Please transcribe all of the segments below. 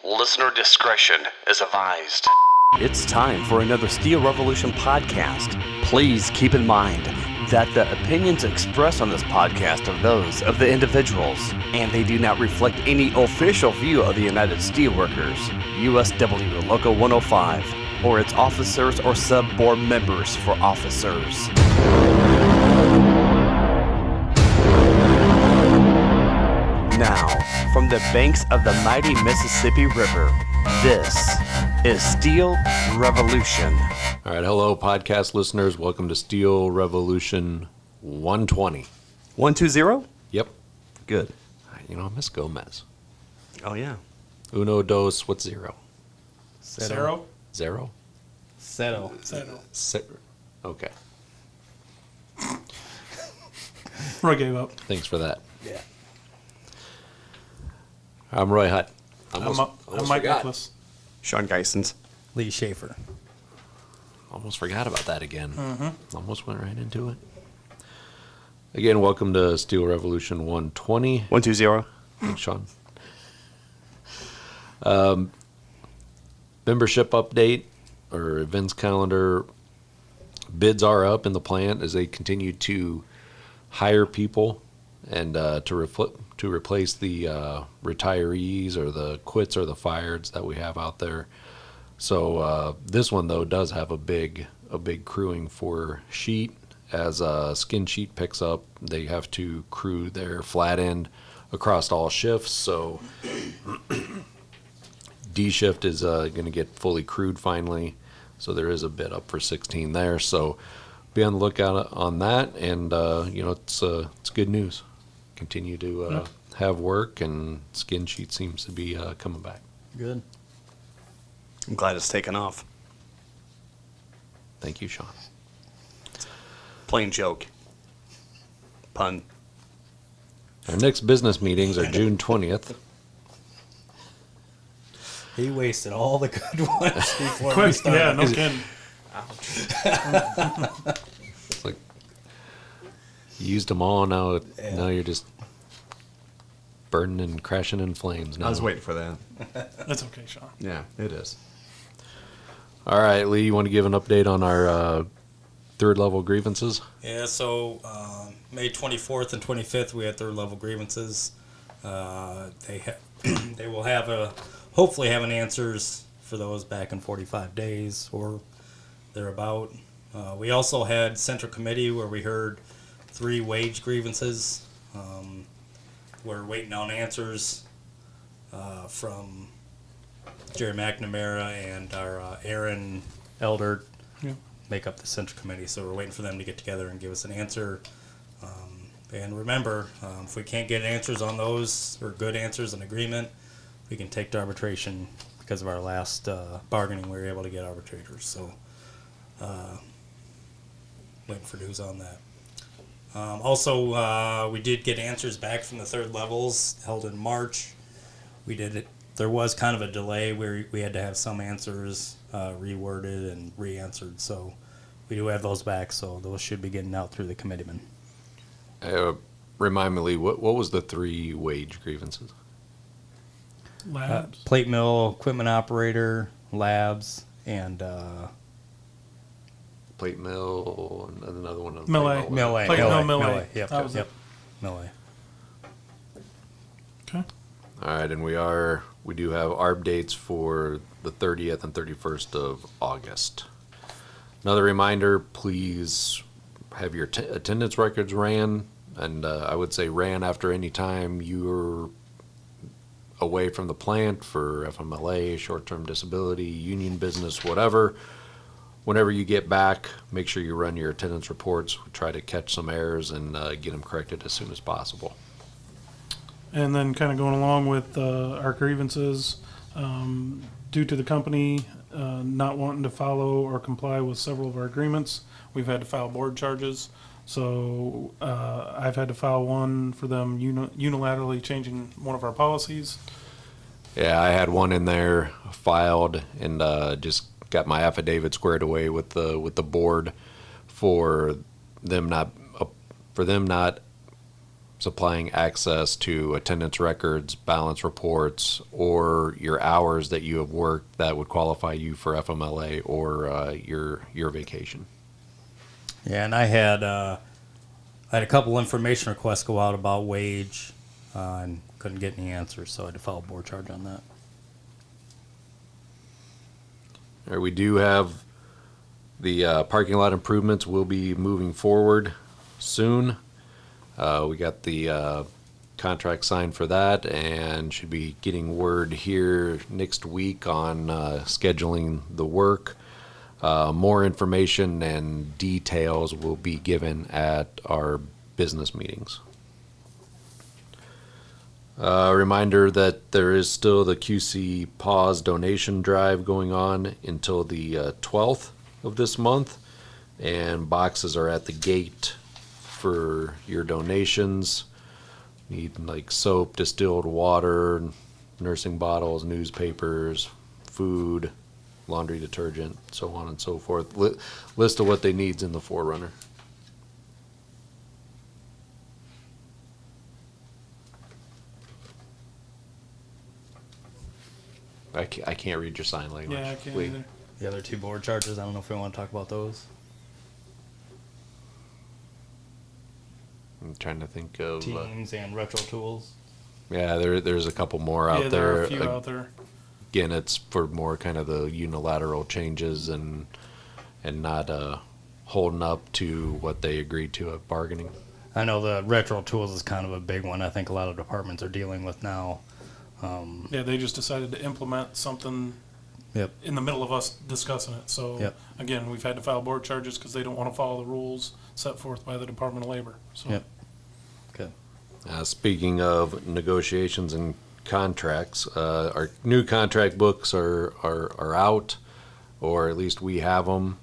Listener discretion is advised. It's time for another Steel Revolution podcast. Please keep in mind that the opinions expressed on this podcast are those of the individuals, and they do not reflect any official view of the United Steelworkers, USW Local 105, or its officers or sub-board members for officers. Now, from the banks of the mighty Mississippi River, this is Steel Revolution. All right, hello, podcast listeners. Welcome to Steel Revolution 120. 120? Yep. Good. You know, Miss Gomez. Oh, yeah. Uno, dos, what's zero? Zero? Zero? Settle. Okay, Roy gave up. thanks for that. Yeah. I'm Roy Hutt. I'm Almost Mike forgot. Nicholas. Sean Geisens. Lee Schaefer. Almost forgot about that again. Almost went right into it. Again, welcome to Steel Revolution 120. 120. Thanks, Shawn. Membership update or events calendar. Bids are up in the plant as they continue to hire people and to replace the retirees or the quits or the fireds that we have out there. So this one though does have a big crewing for sheet. As skin sheet picks up, they have to crew their flat end across all shifts. So D shift is going to get fully crewed finally. So there is a bid up for 16 there. So be on the lookout on that. And it's good news. Continue to have work, and skin sheet seems to be coming back. Good. I'm glad it's taken off. Thank you, Shawn. Plain joke. Pun. Our next business meetings are June 20th. He wasted all the good ones before we Quick, started. yeah, no kidding. It's like you used them all. Now you're just burning and crashing in flames. Now. I was waiting for that. That's okay, Sean. Yeah, it is. All right, Lee, you want to give an update on our third level grievances? Yeah, so May 24th and 25th, we had third level grievances. They will hopefully have an answers for those back in 45 days or thereabout. We also had Central Committee where we heard 3 wage grievances. We're waiting on answers from Jerry McNamara and our Aaron Elder make up the Central Committee. So we're waiting for them to get together and give us an answer. And remember, if we can't get answers on those, or good answers and agreement, we can take to arbitration. Because of our last bargaining, we were able to get arbitrators. So waiting for news on that. Also, we did get answers back from the third levels held in March. We did it. There was kind of a delay where we had to have some answers reworded and re-answered. So we do have those back. So those should be getting out through the committeeman. Remind me, Lee, what was the 3 wage grievances? Labs. Plate mill, equipment operator, labs, and Plate mill, and another one. On Millet. Millet. Plate mill, Millet. Yep. That was it. Millet. Okay. All right, and we do have ARB dates for the 30th and 31st of August. Another reminder, please have your attendance records ran, and I would say ran after any time you're away from the plant for FMLA, short-term disability, union business, whatever. Whenever you get back, make sure you run your attendance reports. We try to catch some errors and get them corrected as soon as possible. And then kind of going along with our grievances, due to the company not wanting to follow or comply with several of our agreements, we've had to file board charges. So I've had to file one for them unilaterally changing one of our policies. Yeah, I had one in there filed and just got my affidavit squared away with the board for them not supplying access to attendance records, balance reports, or your hours that you have worked that would qualify you for FMLA or your vacation. Yeah, and I had a couple information requests go out about wage, and couldn't get any answers, so I had to file a board charge on that. All right, we do have the parking lot improvements will be moving forward soon. We got the contract signed for that and should be getting word here next week on scheduling the work. More information and details will be given at our business meetings. Reminder that there is still the QC Pause donation drive going on until the 12th of this month, and boxes are at the gate for your donations. Need like soap, distilled water, nursing bottles, newspapers, food, laundry detergent, so on and so forth. List of what they need's in the Forerunner. I can't read your sign language. Yeah, I can't Wait. either. The other two board charges, I don't know if we want to talk about those. I'm trying to think of. Teams and retro tools. Yeah, there's a couple more out Yeah, there. there are a few out there. Again, it's for more kind of the unilateral changes and not holding up to what they agreed to at bargaining. I know the retro tools is kind of a big one. I think a lot of departments are dealing with now. Yeah, they just decided to implement something Yep. in the middle of us discussing it. So, Yep. again, we've had to file board charges because they don't want to follow the rules set forth by the Department of Labor. So, Yep. Okay. Speaking of negotiations and contracts, our new contract books are out, or at least we have them.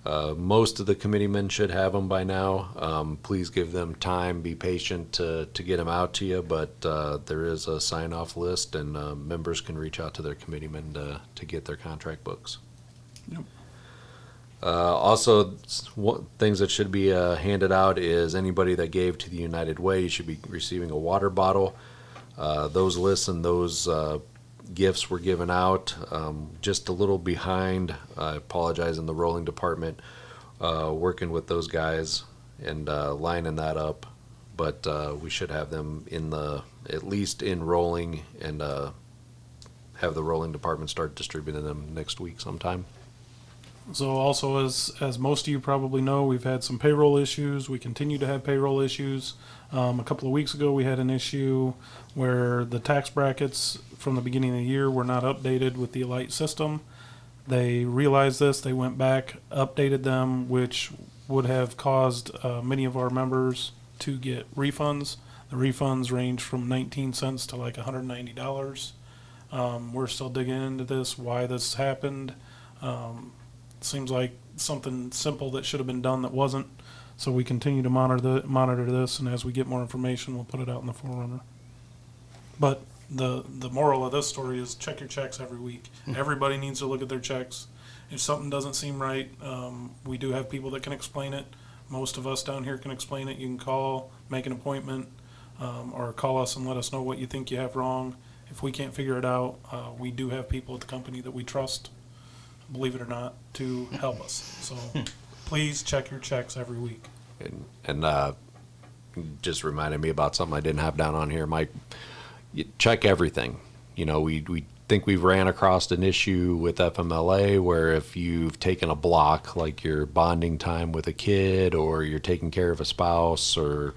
Most of the committeemen should have them by now. Please give them time, be patient to get them out to you, but there is a sign-off list, and members can reach out to their committeemen to get their contract books. Yep. Also, things that should be handed out is anybody that gave to the United Way should be receiving a water bottle. Those lists and those gifts were given out. Just a little behind. I apologize, in the rolling department, working with those guys and lining that up. But we should have them at least in rolling, and have the rolling department start distributing them next week sometime. So also, as most of you probably know, we've had some payroll issues. We continue to have payroll issues. A couple of weeks ago, we had an issue where the tax brackets from the beginning of the year were not updated with the Elite system. They realized this. They went back, updated them, which would have caused many of our members to get refunds. The refunds range from 19 cents to like $190. We're still digging into this, why this happened. Seems like something simple that should have been done that wasn't. So we continue to monitor this, and as we get more information, we'll put it out in the Forerunner. But the moral of this story is check your checks every week. Everybody needs to look at their checks. If something doesn't seem right, we do have people that can explain it. Most of us down here can explain it. You can call, make an appointment, or call us and let us know what you think you have wrong. If we can't figure it out, we do have people at the company that we trust, believe it or not, to help us. So please check your checks every week. And just reminded me about something I didn't have down on here. Mike, you check everything. You know, we think we've ran across an issue with FMLA where if you've taken a block, like your bonding time with a kid, or you're taking care of a spouse or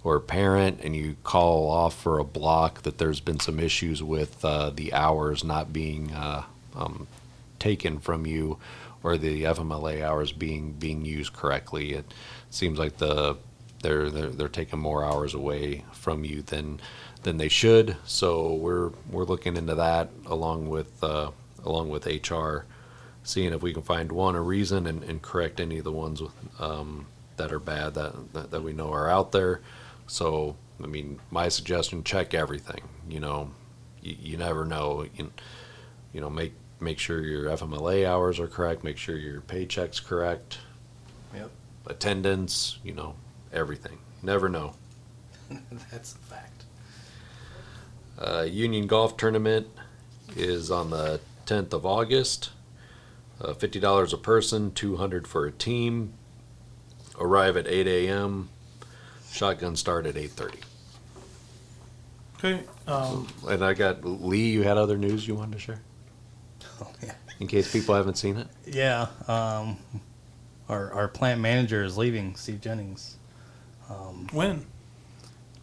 a parent, and you call off for a block, that there's been some issues with the hours not being taken from you, or the FMLA hours being used correctly. It seems like they're taking more hours away from you than they should. So we're looking into that along with HR, seeing if we can find a reason and correct any of the ones that are bad that we know are out there. So I mean, my suggestion: check everything. You know, you never know. You know, make sure your FMLA hours are correct. Make sure your paycheck's correct. Yep. Attendance. You know, everything. Never know. That's a fact. Union Golf Tournament is on the 10th of August. $50 a person, $200 for a team. Arrive at 8 a.m. Shotgun start at 8:30. Okay. And I got Lee. You had other news you wanted to share, Oh, yeah. in case people haven't seen it. Yeah. Our plant manager is leaving, Steve Jennings. When?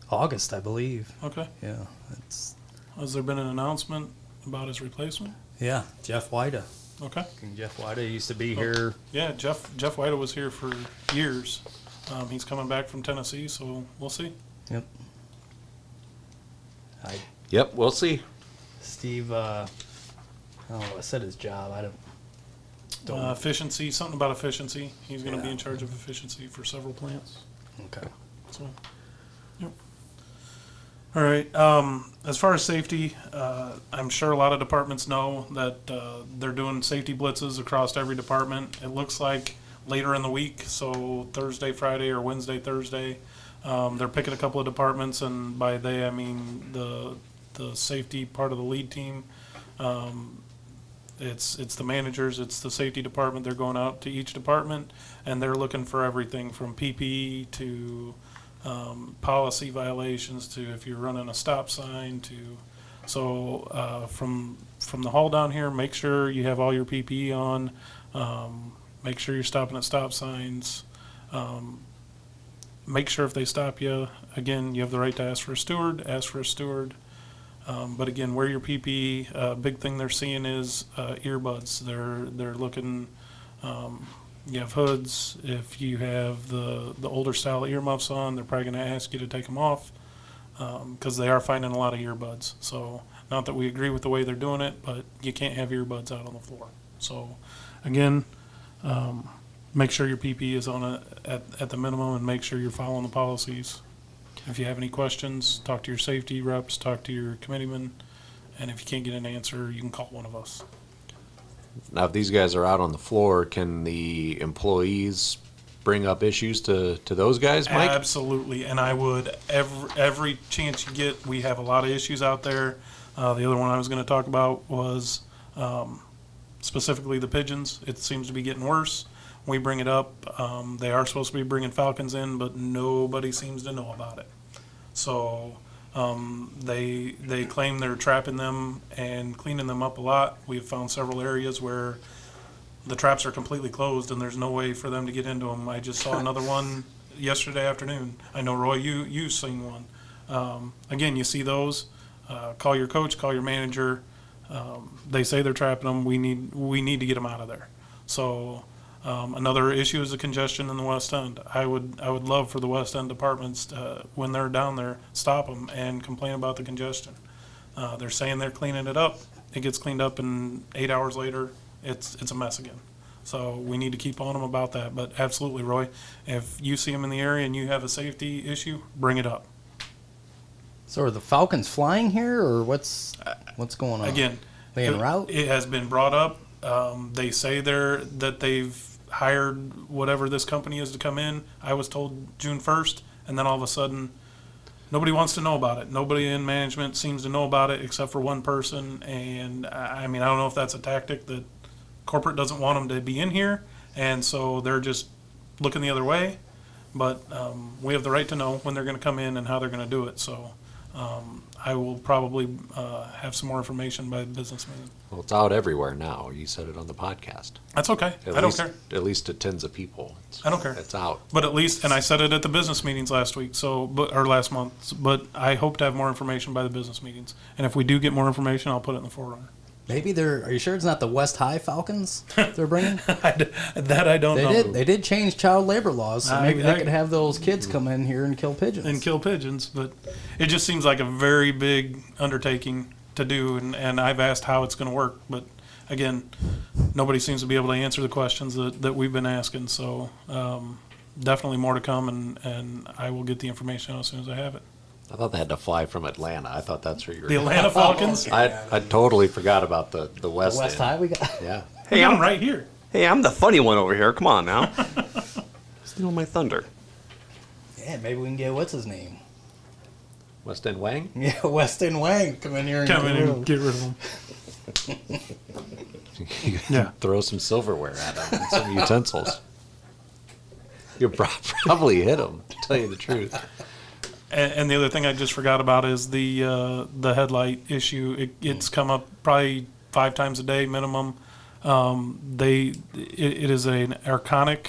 August, I believe. Okay. Yeah. It's Has there been an announcement about his replacement? Jeff Wida. Okay. And Jeff Wida used to be here. Yeah, Jeff White was here for years. He's coming back from Tennessee, so we'll see. Yep. Yep, we'll see. Steve, I said his job. I don't. Efficiency, something about efficiency. He's going to be in charge of efficiency for several plants. Okay. So, yep. All right. As far as safety, I'm sure a lot of departments know that they're doing safety blitzes across every department. It looks like later in the week, so Thursday, Friday, or Wednesday, Thursday, they're picking a couple of departments, and by they I mean the safety part of the lead team. It's the managers, it's the safety department. They're going out to each department, and they're looking for everything from PPE to policy violations to if you're running a stop sign to. So from the hall down here, make sure you have all your PPE on. Make sure you're stopping at stop signs. Make sure if they stop you, again, you have the right to ask for a steward. Ask for a steward. But again, wear your PPE. Big thing they're seeing is earbuds. They're looking. You have hoods. If you have the older style earmuffs on, they're probably going to ask you to take them off because they are finding a lot of earbuds. So not that we agree with the way they're doing it, but you can't have earbuds out on the floor. So again, make sure your PPE is on at the minimum, and make sure you're following the policies. If you have any questions, talk to your safety reps, talk to your committeemen, and if you can't get an answer, you can call one of us. Now, if these guys are out on the floor, can the employees bring up issues to those guys, Mike? Absolutely, and I would every chance you get. We have a lot of issues out there. The other one I was going to talk about was specifically the pigeons. It seems to be getting worse. We bring it up. They are supposed to be bringing falcons in, but nobody seems to know about it. So they claim they're trapping them and cleaning them up a lot. We've found several areas where the traps are completely closed and there's no way for them to get into them. I just saw another one yesterday afternoon. I know, Roy, you've seen one. Again, you see those. Call your coach, call your manager. They say they're trapping them. We need to get them out of there. So. Another issue is the congestion in the West End. I would love for the West End departments to, when they're down there, stop them and complain about the congestion. They're saying they're cleaning it up. It gets cleaned up, and 8 hours later, it's a mess again. So we need to keep on them about that. But absolutely, Roy, if you see them in the area and you have a safety issue, bring it up. So are the falcons flying here, or what's going on? Again, they en route? It has been brought up. They say that they've hired whatever this company is to come in. I was told June 1st, and then all of a sudden, nobody wants to know about it. Nobody in management seems to know about it except for one person. And I mean, I don't know if that's a tactic that corporate doesn't want them to be in here, and so they're just looking the other way. But we have the right to know when they're going to come in and how they're going to do it. So I will probably have some more information by the business meeting. Well, it's out everywhere now. You said it on the podcast. That's okay. I don't care. At least to tens of people. I don't care. It's out. But at least, and I said it at the business meetings last week, or last month. But I hope to have more information by the business meetings. And if we do get more information, I'll put it in the forerunner. Maybe are you sure it's not the West High Falcons they're bringing? That I don't know. They did change child labor laws, so maybe they could have those kids come in here and kill pigeons. But it just seems like a very big undertaking to do, and I've asked how it's going to work. But again, nobody seems to be able to answer the questions that we've been asking. So definitely more to come, and I will get the information as soon as I have it. I thought they had to fly from Atlanta. I thought that's where you were. The Atlanta Falcons? I totally forgot about the West West End. High we got. Yeah. Hey, I'm right here. Hey, I'm the funny one over here. Come on now. Steal my thunder. Yeah, maybe we can get what's his name. West End Wang? Yeah, West End Wang, come in here and Come in get rid and of get rid of them. Yeah. Throw some silverware at him and some utensils. You'll probably hit him, to tell you the truth. And the other thing I just forgot about is the headlight issue. It's come up probably 5 times a day minimum. It is an archonic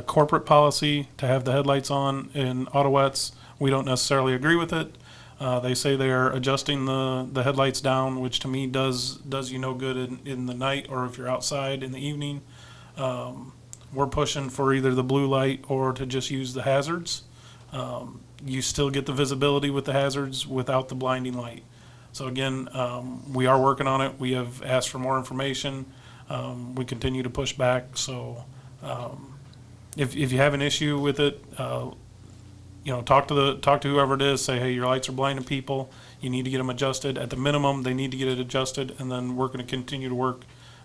corporate policy to have the headlights on in autoettes. We don't necessarily agree with it. They say they are adjusting the headlights down, which to me does you no good in the night or if you're outside in the evening. We're pushing for either the blue light or to just use the hazards. You still get the visibility with the hazards without the blinding light. So again, we are working on it. We have asked for more information. We continue to push back. So if you have an issue with it, talk to whoever it is. Say, hey, your lights are blinding people. You need to get them adjusted. At the minimum, they need to get it adjusted, and then we're going to continue to work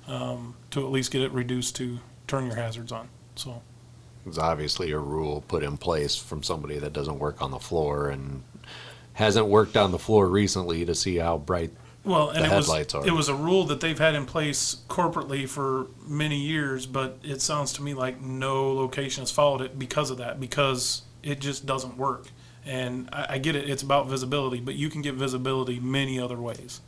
to at least get it reduced to turn your hazards on. So It's obviously a rule put in place from somebody that doesn't work on the floor and hasn't worked on the floor recently to see how bright well, and the headlights are. It was a rule that they've had in place corporately for many years, but it sounds to me like no location has followed it because of that, because it just doesn't work. And I get it; it's about visibility, but you can get visibility many other ways,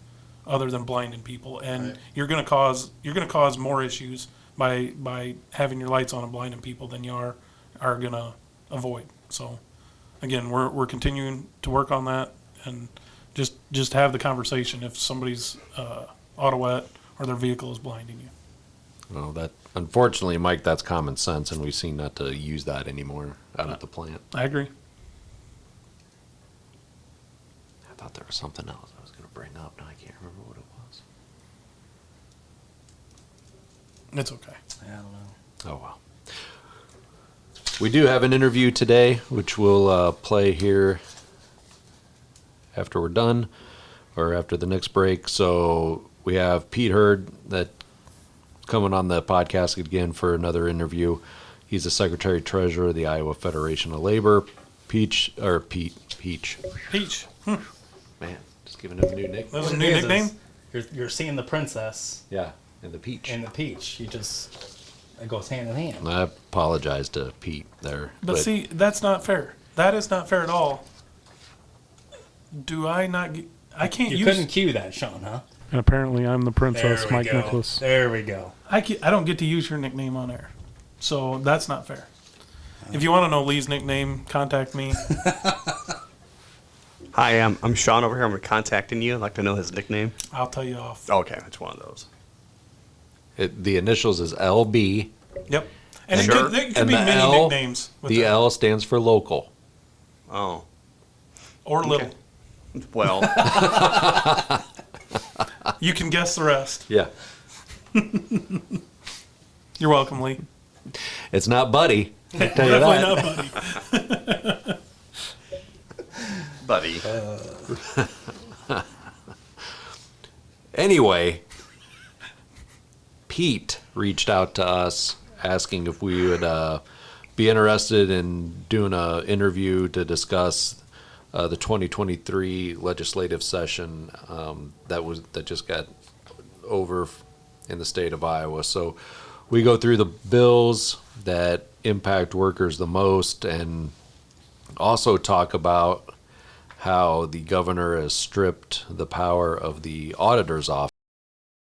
other than blinding people, and Right. you're going to cause more issues by having your lights on and blinding people than you are going to avoid. So, again, we're continuing to work on that, and just have the conversation if somebody's autoette or their vehicle is blinding you. Well, that unfortunately, Mike, that's common sense, and we seem not to use that anymore out at the plant. I agree. I thought there was something else I was going to bring up. Now I can't remember what it was. It's okay. I don't know. Oh, well. We do have an interview today, which we'll play here after we're done or after the next break. So we have Pete Hurd that coming on the podcast again for another interview. He's the Secretary Treasurer of the Iowa Federation of Labor. Peach. Peach. Man, just giving him a new nickname. That was a What new it is nickname? You're seeing the princess Yeah, and the Peach. and the peach. It goes hand in hand. I apologize to Pete there. But see, that's not fair. That is not fair at all. Do I not get... I can't You use... couldn't cue that, Shawn, huh? And apparently I'm the There princess, we Mike go. Nicholas. There we go. I don't get to use your nickname on air. So that's not fair. If you want to know Lee's nickname, contact me. Hi, I'm Shawn over here. I'm contacting you. I'd like to know his nickname. I'll tell you off. Okay, it's one of those. The initials is LB. Yep. And And it sure. could be And the many L- nicknames. With The that. L stands for local. Oh, Or little. well, You can guess the rest. Yeah. You're welcome, Lee. It's not Buddy. I tell you Definitely that. not, buddy. buddy. Anyway, Pete reached out to us asking if we would be interested in doing an interview to discuss the 2023 legislative session that just got over in the state of Iowa. So we go through the bills that impact workers the most and also talk about how the governor has stripped the power of the auditor's office